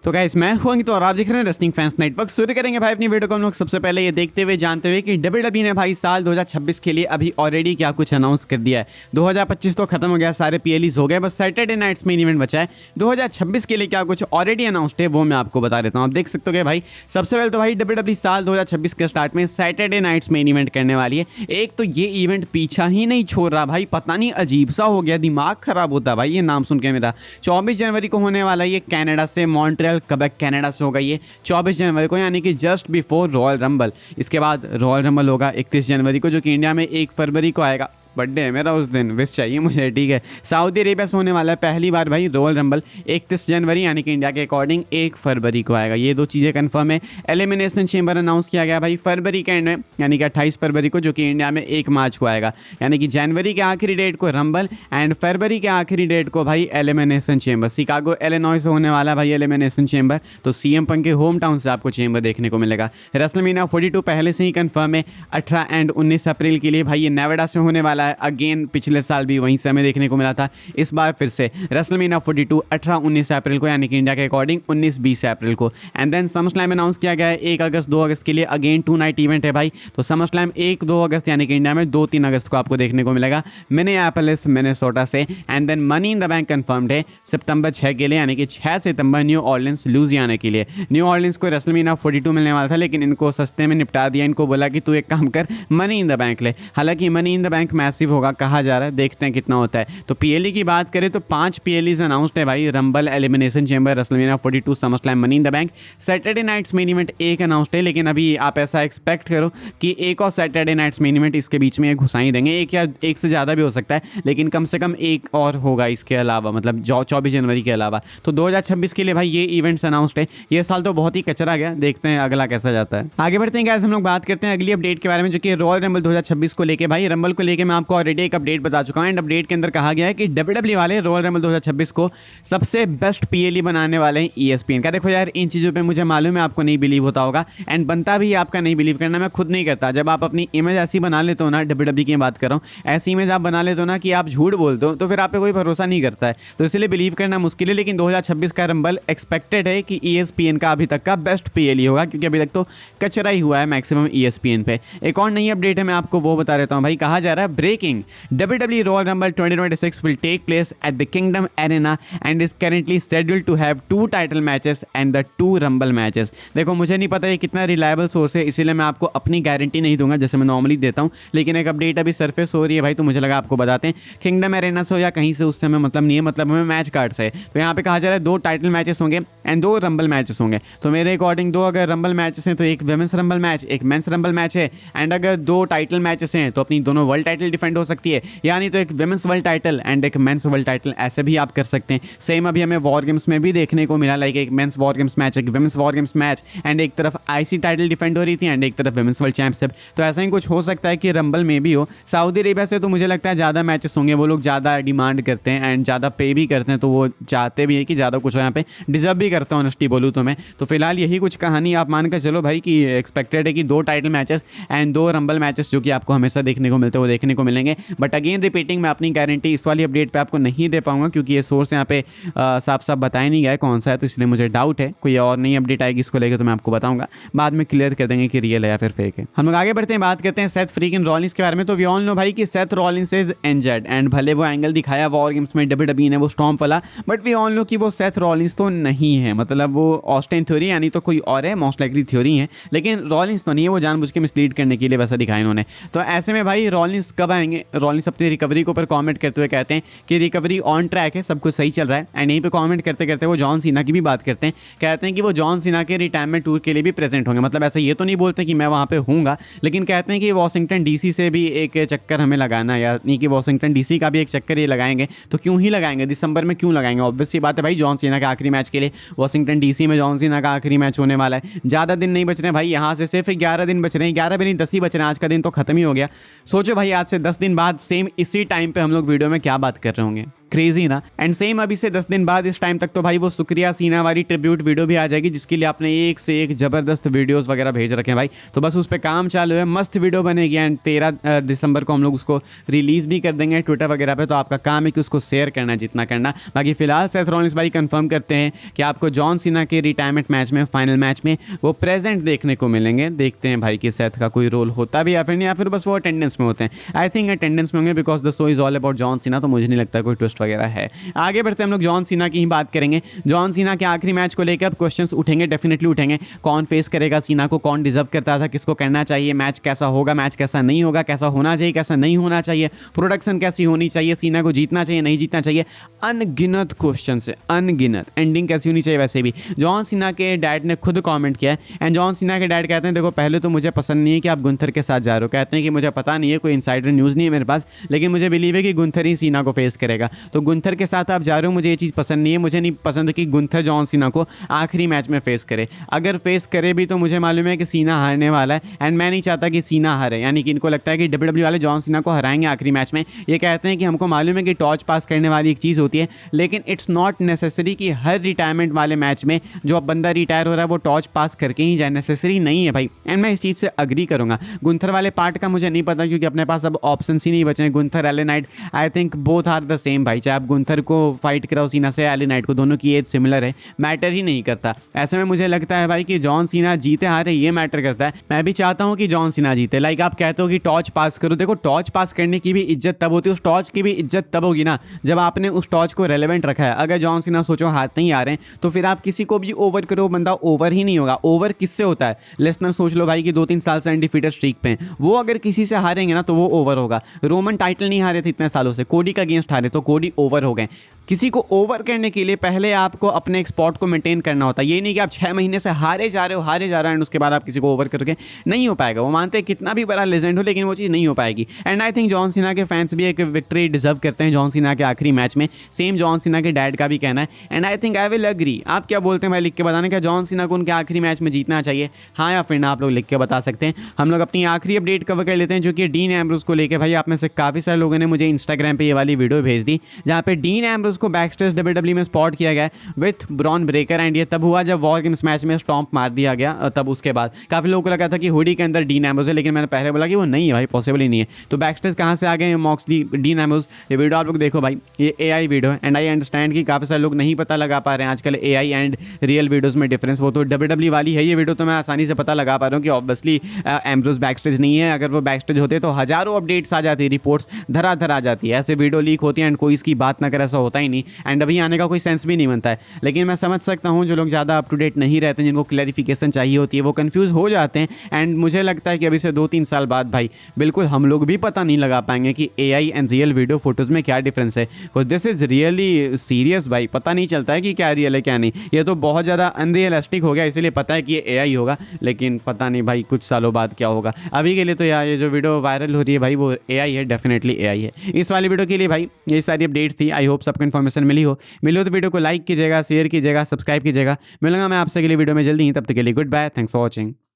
तो गाइस मैं हूं अंकित और आप देख रहे हैं रेसलिंग फैंस नेटवर्क। शुरू करेंगे भाई अपनी वीडियो को हम लोग सबसे पहले ये देखते हुए जानते हुए कि डब्ल्यूडब्ल्यूई ने भाई साल 2026 के लिए अभी ऑलरेडी क्या कुछ अनाउंस कर दिया है। 2025 तो खत्म हो गया, सारे पीएलईज हो गए, बस सैटरडे नाइट्स में इवेंट बचा है। 2026 के लिए क्या कुछ ऑलरेडी अनाउंस्ड है वो मैं आपको बता देता हूँ। आप देख सकते हो भाई सबसे पहले तो भाई डब्ल्यूडब्ल्यूई साल 2026 के स्टार्ट में सैटरडे नाइट्स में इवेंट करने वाली है। एक तो ये इवेंट पीछा ही नहीं छोड़ रहा भाई, पता नहीं अजीब सा हो गया, दिमाग खराब होता भाई ये नाम सुन के मेरा। 24 जनवरी को होने वाला ये कनाडा से, मॉन्ट्रियल क्वेबेक कनाडा से होगा ये 24 जनवरी को, यानी कि जस्ट बिफोर रॉयल रंबल। इसके बाद रॉयल रंबल होगा 31 जनवरी को, जो कि इंडिया में 1 फरवरी को आएगा। बर्थडे है मेरा उस दिन, विश चाहिए मुझे, ठीक है। सऊदी अरेबिया से होने वाला है पहली बार भाई रॉयल रंबल 31 जनवरी, यानी कि इंडिया के अकॉर्डिंग 1 फरवरी को आएगा। ये दो चीज़ें कंफर्म है। एलिमिनेशन चेंबर अनाउंस किया गया भाई फरवरी के एंड में, यानी कि 28 फरवरी को, जो कि इंडिया में 1 मार्च को आएगा। यानी कि जनवरी के आखिरी डेट को रंबल एंड फरवरी के आखिरी डेट को भाई एलिमिनेशन चेंबर। शिकागो इलिनॉय से होने वाला भाई एलिमिनेशन चेंबर, तो सीएम पंक के होम टाउन से आपको चेंबर देखने को मिलेगा। रेसलमेनिया 42 पहले से ही कंफर्म है 18 एंड 19 अप्रैल के लिए भाई ये नेवाडा से होने वाला है। अगेन पिछले साल भी वहीं से हमें देखने को मिला था, इस बार फिर से रेसलमेनिया 42 18-19 अप्रैल को, यानी कि इंडिया के अकॉर्डिंग 19-20 अप्रैल को। एंड देन समरस्लैम अनाउंस किया गया है 1 अगस्त 2 अगस्त के लिए। अगेन 2 नाइट इवेंट है भाई, तो समरस्लैम 1-2 अगस्त यानी कि इंडिया में 2-3 अगस्त को आपको देखने को मिलेगा मिनियापोलिस मिनेसोटा से। And then money in the bank confirmed है सितंबर 6 के लिए, यानी कि 6 सितंबर न्यू ऑर्लिंस लुजियाना के लिए। न्यू ऑर्लिंस को रेसलमेनिया 42 मिलने वाला था, लेकिन इनको सस्ते में निपटा दिया। इनको बोला कि तू एक काम कर, मनी इन द बैंक ले। हालांकि money in the bank massive होगा कहा जा रहा है, देखते हैं कितना होता है। तो पीएलई की बात करें तो 5 पीएलईज अनाउंस्ड है भाई, Rumble, Elimination Chamber, WrestleMania 42, SummerSlam, money in the bank. Saturday Night's Main Event 1 announced है, लेकिन अभी आप ऐसा एक्सपेक्ट करो कि 1 और सैटरडे नाइट्स मेन इवेंट इसके बीच में घुसा ही देंगे। 1 या 1 से ज़्यादा भी हो सकता है, लेकिन कम से कम 1 और होगा इसके अलावा, मतलब 24 जनवरी के अलावा। तो 2026 के लिए भाई ये इवेंट्स अनाउंस्ड है। ये साल तो बहुत ही कचरा गया, देखते हैं अगला कैसा जाता है। आगे बढ़ते हैं गाइस, हम लोग बात करते हैं अगली अपडेट के बारे में, जो कि रॉयल रंबल 2026 को लेके। भाई रंबल को लेके मैं आपको ऑलरेडी एक अपडेट बता चुका हूं, एंड अपडेट के अंदर कहा गया है कि डब्ल्यूडब्ल्यूई वाले रॉयल रंबल 2026 को सबसे बेस्ट पीएलई बनाने वाले हैं ईएसपीएन का। देखो यार, इन चीज़ों पे मुझे मालूम है आपको नहीं बिलीव होता होगा, एंड बनता भी आपका नहीं बिलीव करना, मैं खुद नहीं करता। जब आप अपनी इमेज ऐसी बना लेते हो ना, डब्ल्यूडब्ल्यूई की बात कर रहा हूँ, ऐसी इमेज आप बना लेते हो ना कि आप झूठ बोलते हो, तो फिर आप पे कोई भरोसा नहीं करता है, तो इसलिए बिलीव करना मुश्किल है। लेकिन 2026 का रंबल एक्सपेक्टेड है कि ईएसपीएन का अभी तक का बेस्ट पीएलई होगा, क्योंकि अभी तक तो कचरा ही हुआ है मैक्सिमम ईएसपीएन पे। एक और नई अपडेट है, मैं आपको वो बता देता हूँ भाई। कहा जा रहा है breaking, WWE Royal Rumble 2026 will take place at the Kingdom Arena and is currently scheduled to have 2 title matches and the 2 Rumble matches। देखो मुझे नहीं पता ये कितना रिलायबल सोर्स है, इसीलिए मैं आपको अपनी गारंटी नहीं दूंगा जैसे मैं नॉर्मली देता हूँ, लेकिन एक अपडेट अभी सरफेस हो रही है भाई, तो मुझे लगा आपको बताते हैं। किंगडम एरेना से हो या कहीं से, उससे हमें मतलब नहीं है, मतलब हमें मैच कार्ड से। तो यहाँ पे कहा जा रहा है 2 टाइटल मैचेस होंगे एंड 2 रंबल मैचेस होंगे। तो मेरे अकॉर्डिंग 2 अगर रंबल मैचेस हैं तो एक वुमेन्स रंबल मैच, एक मेंस रंबल मैच है। एंड अगर 2 टाइटल मैचेस हैं तो अपनी दोनों वर्ल्ड टाइटल डिफेंड हो सकती है, यानी तो एक वुमेन्स वर्ल्ड टाइटल एंड एक मेंस वर्ल्ड टाइटल, ऐसे भी आप कर सकते हैं। सेम अभी हमें वॉर गेम्स में भी देखने को मिला, लाइक एक मेंस वॉर गेम्स मैच, एक women's war games match, and एक तरफ आईसी टाइटल डिफेंड हो रही थी एंड एक तरफ वुमेन्स वर्ल्ड चैंपियनशिप। तो ऐसा ही कुछ हो सकता है कि रंबल में भी हो। सऊदी अरेबिया से तो मुझे लगता है ज़्यादा मैचेस होंगे, वो लोग ज़्यादा डिमांड करते हैं एंड ज़्यादा पे भी करते हैं, तो वो चाहते भी है कि ज़्यादा कुछ हो, यहाँ पे डिजर्व भी करता हूँ ऑनेस्टली बोलूँ तो मैं। तो फिलहाल यही कुछ कहानी आप मान कर चलो भाई कि एक्सपेक्टेड है कि 2 title matches and 2 rumble matches जो कि आपको हमेशा देखने को मिलते हैं वो देखने को मिलेंगे। बट अगेन रिपीटिंग, मैं अपनी गारंटी इस वाली अपडेट पे आपको नहीं दे पाऊंगा, क्योंकि ये सोर्स यहाँ पे साफ साफ बताया नहीं गया है कौन सा है, तो इसलिए मुझे डाउट है। कोई और नई अपडेट आएगी इसको लेकर तो मैं आपको बताऊंगा, बाद में क्लियर कर देंगे कि रियल है या फिर फेक है। हम लोग आगे बढ़ते हैं, बात करते हैं सेथ फ्रीकिन रॉलिंस के बारे में। तो वी ऑल नो भाई कि Seth Rollins is injured, and भले वो एंगल दिखाया वॉर गेम्स में डब्ल्यूडब्ल्यूई ने वो स्टॉम्प वाला, बट वी ऑल नो कि वो सेथ रॉलिंस तो नहीं है, मतलब वो ऑस्टिन थ्योरी यानी तो कोई और है, मोस्ट लाइकली थ्योरी है, लेकिन रॉलिंस तो नहीं है। वो जानबूझ के मिसलीड करने के लिए वैसा दिखाया इन्होंने। तो ऐसे में भाई रॉलिंस कब आएंगे? रॉलिंस अपनी रिकवरी के ऊपर कॉमेंट करते हुए कहते हैं कि रिकवरी ऑन ट्रैक है, सब कुछ सही चल रहा है। एंड यहीं पे कमेंट करते करते वो जॉन सीना की भी बात करते हैं, कहते हैं कि वो जॉन सीना के रिटायरमेंट टूर के लिए भी प्रेजेंट होंगे। मतलब ऐसा ये तो नहीं बोलते कि मैं वहाँ पे हूँगा, लेकिन कहते हैं कि वॉशिंगटन डीसी से भी एक चक्कर हमें लगाना, या नहीं कि वॉशिंगटन डीसी का भी एक चक्कर ये लगाएंगे। तो क्यों ही लगाएंगे, दिसंबर में क्यों लगाएंगे? ऑब्वियस सी बात है भाई, जॉन सीना के आखिरी मैच के लिए वॉशिंगटन डीसी में जॉन सीना का आखिरी मैच होने वाला है। ज़्यादा दिन नहीं बच रहे भाई, यहाँ से सिर्फ 11 दिन बच रहे हैं, 11 भी नहीं 10 ही बच रहे हैं। आज का दिन तो खत्म ही हो गया। सोचो भाई आज से 10 दिन बाद सेम इसी टाइम पे हम लोग वीडियो में क्या बात कर रहे होंगे। क्रेजी ना। एंड सेम अभी से 10 दिन बाद इस टाइम तक तो भाई वो शुक्रिया सीना वाली ट्रिब्यूट वीडियो भी आ जाएगी, जिसके लिए आपने एक से एक जबरदस्त वीडियोस वगैरह भेज रखे हैं भाई। तो बस उस पर काम चालू है, मस्त वीडियो बनेगी एंड 13 दिसंबर को हम लोग उसको रिलीज भी कर देंगे ट्विटर वगैरह पे। तो आपका काम है कि उसको शेयर करना जितना करना। बाकी फिलहाल सेथ रॉलिंस भाई कंफर्म करते हैं कि आपको जॉन सीना के रिटायरमेंट मैच में, फाइनल मैच में वो प्रेजेंट देखने को मिलेंगे। देखते हैं भाई कि सेथ का कोई रोल होता भी या फिर नहीं, या फिर बस वो अटेंडेंस में होते हैं। आई थिंक अटेंडेंस में होंगे because the show is all about John Cena, तो मुझे नहीं लगता कोई ट्विस्ट वगैरह है। आगे बढ़ते हम लोग जॉन सीना की ही बात करेंगे। जॉन सीना के आखिरी मैच को लेकर अब क्वेश्चंस उठेंगे, डेफिनेटली उठेंगे। कौन फेस करेगा सीना को, कौन डिजर्व करता था, किसको करना चाहिए, मैच कैसा होगा, मैच कैसा नहीं होगा, कैसा होना चाहिए, कैसा नहीं होना चाहिए, प्रोडक्शन कैसी होनी चाहिए, सीना को जीतना चाहिए, नहीं जीतना चाहिए, अनगिनत क्वेश्चन है, अनगिनत। एंडिंग कैसी होनी चाहिए। वैसे भी जॉन सीना के डैड ने खुद कमेंट किया है एंड जॉन सीना के डैड कहते हैं देखो पहले तो मुझे पसंद नहीं है कि आप गुंथर के साथ जा रहे हो। कहते हैं कि मुझे पता नहीं है, कोई इनसाइडर न्यूज़ नहीं है मेरे पास, लेकिन मुझे बिलीव है कि गुंथर ही सीना को फेस करेगा। तो गुंथर के साथ आप जा रहे हो, मुझे ये चीज़ पसंद नहीं है। मुझे नहीं पसंद कि गुंथर जॉन सीना को आखिरी मैच में फेस करे। अगर फेस करे भी तो मुझे मालूम है कि सीना हारने वाला है एंड मैं नहीं चाहता कि सीना हारे। यानी कि इनको लगता है कि डब्ल्यूडब्ल्यू वाले जॉन सीना को हराएंगे आखिरी मैच में। ये कहते हैं कि हमको मालूम है कि टॉर्च पास करने वाली एक चीज़ होती है, लेकिन इट्स नॉट नेसेसरी कि हर रिटायरमेंट वाले मैच में जो अब बंदा रिटायर हो रहा है वो टॉर्च पास करके ही जाए। नेसेसरी नहीं है भाई, एंड मैं इस चीज़ से अग्री करूंगा। गुंथर वाले पार्ट का मुझे नहीं पता क्योंकि अपने पास अब ऑप्शन ही नहीं बचे हैं। Gunther, LA Knight, I think both are the same भाई। चाहे आप गुंथर को फाइट कराओ सीना से, एले नाइट को, दोनों की एज सिमिलर है, मैटर ही नहीं करता। ऐसे में मुझे लगता है भाई कि जॉन सीना जीते हारे ये मैटर करता है। मैं भी चाहता हूँ कि जॉन सीना जीते। लाइक आप कहते हो कि टॉर्च पास करो, देखो टॉर्च पास करने की भी इज्जत तब होती है, उस टॉर्च की भी इज्जत तब होगी ना जब आपने उस टॉर्च को रेलेवेंट रखा है। अगर जॉन सीना सोचो हाथ नहीं आ रहे हैं तो फिर आप किसी को भी ओवर करो, बंदा ओवर ही नहीं होगा। ओवर किससे होता है? लेसनर सोच लो भाई कि 2-3 साल से अनडिफीटेड स्ट्रीक पे हैं, वो अगर किसी से हारेंगे ना तो वो ओवर होगा। रोमन टाइटल नहीं हारे थे इतने सालों से, कोडी का अगेंस्ट हारे तो कोडी ओवर हो गए। किसी को ओवर करने के लिए पहले आपको अपने एक स्पॉट को मेंटेन करना होता है। ये नहीं कि आप 6 महीने से हारे जा रहे हो एंड उसके बाद आप किसी को ओवर करके, नहीं हो पाएगा। वो मानते हैं कितना भी बड़ा लेजेंड हो, लेकिन वो चीज़ नहीं हो पाएगी। And I think John Cena के फैंस भी एक विक्ट्री डिजर्व करते हैं जॉन सीना के आखिरी मैच में। सेम जॉन सीना के डैड का भी कहना है and I think I will agree. आप क्या बोलते हैं भाई, लिख के बताना क्या जॉन सीना को उनके आखिरी मैच में जीतना चाहिए, हाँ या फिर ना? आप लोग लिख के बता सकते हैं। हम लोग अपनी आखिरी अपडेट कवर कर लेते हैं जो कि डीन एम्ब्रोस को लेकर। भाई आप में से काफ़ी सारे लोगों ने मुझे इंस्टाग्राम पे ये वाली वीडियो भेज दी जहाँ पे डीन एम्ब्रोस को बैकस्टेज डब्ल्यूडब्ल्यू में स्पॉट किया गया विथ ब्रॉन ब्रेकर एंड ये तब हुआ जब वॉर गेम्स मैच में स्टॉम्प मार दिया गया। तब उसके बाद काफ़ी लोगों को लगा था कि हुडी के अंदर डीन एम्ब्रोस है, लेकिन मैंने पहले बोला कि वो नहीं है भाई, पॉसिबल ही नहीं है। तो बैकस्टेज कहाँ से आ गए मॉक्सली, डीन एम्ब्रोस। ये वीडियो आप लोग देखो भाई, ये एआई वीडियो है एंड आई अंडरस्टैंड कि काफ़ी सारे लोग नहीं पता लगा पा रहे हैं आजकल एआई एंड रियल वीडियोज़ में डिफरेंस। वो तो डब्ल्यूडब्ल्यू वाली है ये वीडियो, तो मैं आसानी से पता लगा पा रहा हूँ कि ऑब्वियसली एम्ब्रोस बैकस्टेज नहीं है। अगर वो बैकस्टेज होते तो हज़ारों अपडेट्स आ जाती, रिपोर्ट्स धराधर आ जाती है। ऐसे वीडियो लीक होती है एंड कोई इसकी बात ना करे, ऐसा होता ही नहीं। एंड अभी आने का कोई सेंस भी नहीं बनता है। लेकिन मैं समझ सकता हूँ जो लोग ज़्यादा अप टू डेट नहीं रहते, जिनको क्लैरिफिकेशन चाहिए होती है, वो कंफ्यूज हो जाते हैं। एंड मुझे लगता है कि अभी से 2-3 साल बाद भाई बिल्कुल हम लोग भी पता नहीं लगा पाएंगे कि AI and real video photos में क्या डिफरेंस है। दिस इज़ रियली सीरियस भाई, पता नहीं चलता है कि क्या रियल है क्या नहीं। ये तो बहुत ज़्यादा अनरियलिस्टिक हो गया, इसीलिए पता है कि ये एआई होगा, लेकिन पता नहीं भाई कुछ सालों बाद क्या होगा। अभी के लिए तो यार ये जो वीडियो वायरल हो रही है भाई वो एआई है, डेफिनेटली एआई है। इस वाली वीडियो के लिए भाई ये सारी अपडेट्स थी। आई होप सबको इन्फॉर्मेशन मिली हो तो वीडियो को लाइक कीजिएगा, शेयर कीजिएगा, सब्सक्राइब कीजिएगा। मिलूंगा मैं आपसे अगली वीडियो में जल्दी ही, तब तक के लिए good bye, thanks for watching.